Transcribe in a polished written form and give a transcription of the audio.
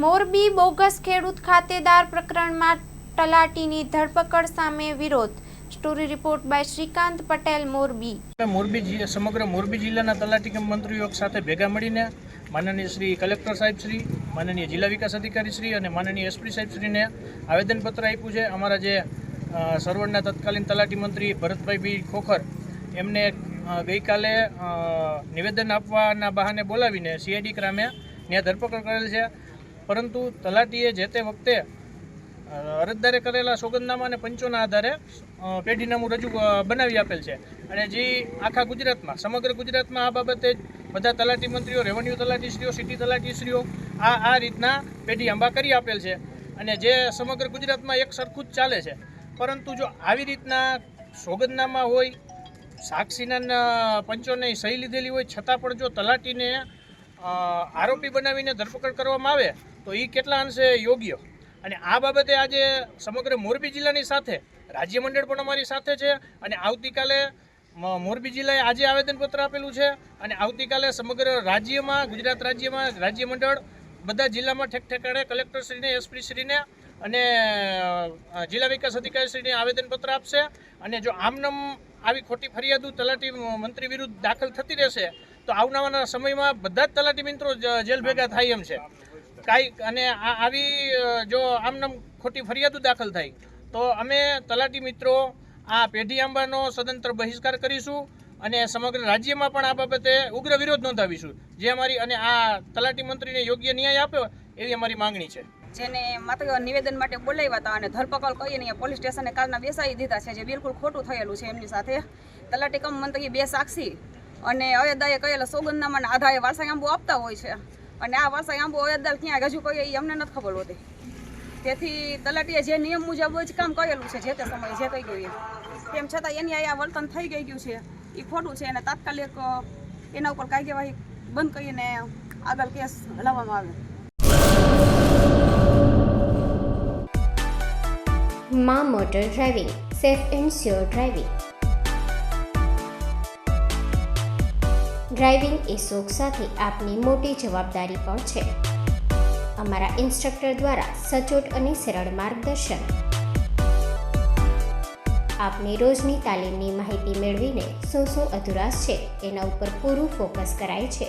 Morbi bogus ખેડૂત ખાતેદાર પ્રકરણમાં તલાટીની ધરપકડ સામે વિરોધ. Story report by Shrikant Patel. Morbi સમગ્ર મોરબી જિલ્લાના તલાટી કમ મંત્રીઓ સાથે ભેગા મળીને માનનીય શ્રી કલેક્ટર સાહેબ શ્રી, માનનીય જિલ્લા વિકાસ અધિકારી શ્રી અને માનનીય એસપી સાહેબ શ્રીને આવેદનપત્ર આપ્યું છે. અમારા જે સર્વરના તત્કાલીન તલાટી મંત્રી ભરતભાઈ ખોખર એમને ગઈકાલે નિવેદન આપવાના બહાને બોલાવીને સીઆઈડી ક્રામે ત્યાં ધરપકડ કરેલ છે. પરંતુ તલાટીએ જે તે વખતે અરજદારે કરેલા સોગંદનામા અને પંચોના આધારે પેઢીનામું બનાવી આપેલ છે. અને જે આખા ગુજરાતમાં, સમગ્ર ગુજરાતમાં આ બાબતે બધા તલાટી મંત્રીઓ, રેવન્યુ તલાટીશ્રીઓ, સિટી તલાટીશ્રીઓ આ રીતના પેઢી આંબા કરી આપેલ છે. અને જે સમગ્ર ગુજરાતમાં એક સરખું જ ચાલે છે. પરંતુ જો આવી રીતના સોગંદનામા હોય, સાક્ષીના પંચોને સહી લીધેલી હોય, છતાં પણ જો તલાટીને આરોપી બનાવીને ધરપકડ કરવામાં આવે તો એ કેટલા અંશે યોગ્ય. અને આ બાબતે આજે સમગ્ર મોરબી જિલ્લાની સાથે રાજ્યમંડળ પણ અમારી સાથે છે. અને આવતીકાલે મોરબી જિલ્લાએ આજે આવેદનપત્ર આપેલું છે. અને આવતીકાલે સમગ્ર રાજ્યમાં, ગુજરાત રાજ્યમાં રાજ્યમંડળ બધા જિલ્લામાં ઠેકઠેકાણે કલેક્ટરશ્રીને, એસપીશ્રીને અને જિલ્લા વિકાસ અધિકારીશ્રીને આવેદનપત્ર આપશે. અને જો આમનામ આવી ખોટી ફરિયાદો તલાટી મંત્રી વિરુદ્ધ દાખલ થતી રહેશે તો આવનારા સમયમાં બધા જ તલાટી મિત્રો જેલ ભેગા થાય એમ છે. અને આવી જો આમનામ ખોટી ફરિયાદો દાખલ થાય તો અમે તલાટી મિત્રો આ પેઢી આંબાનો સદંતર બહિષ્કાર કરીશું અને સમગ્ર રાજ્યમાં પણ આ બાબતે ઉગ્ર વિરોધ નોંધાવીશું. જે અમારી અને આ તલાટી મંત્રીને યોગ્ય ન્યાય આપ્યો એવી અમારી માંગણી છે. જેને માત્ર નિવેદન માટે બોલાવ્યા હતા અને ધરપકડ કરીને પોલીસ સ્ટેશને કાલના બેસાડી દીધા છે, જે બિલકુલ ખોટું થયેલું છે. એમની સાથે તલાટી કમ મંત્રી, બે સાક્ષી અને અયોધ્યાએ કહેલા સોગંદનામાના આધારે વારસાઈ આંબો આપતા હોય છે. અને આ વારસાઈ આંબો અયોધ્યા ક્યાં રજૂ કરીએ એ અમને નથી ખબર હોતી. તેથી તલાટીએ જે નિયમ મુજબ જ કામ કરેલું છે, જે તે સમયે જે કહી ગયું તેમ છતાં એની આ વર્તન થઈ ગયું છે એ ખોટું છે. અને તાત્કાલિક એના ઉપર કાર્યવાહી બંધ કરીને આગળ કેસ હલાવવામાં આવે. માં motor driving, safe and sure driving. Driving એ શોખ સાથે આપની મોટી જવાબદારી પણ છે. અમારા ઇન્સ્ટ્રક્ટર દ્વારા સચોટ અને સરળ માર્ગદર્શન. આપની રોજની તાલીમની માહિતી મેળવીને શું અધુરાશ છે એના ઉપર પૂરું ફોકસ કરાય છે.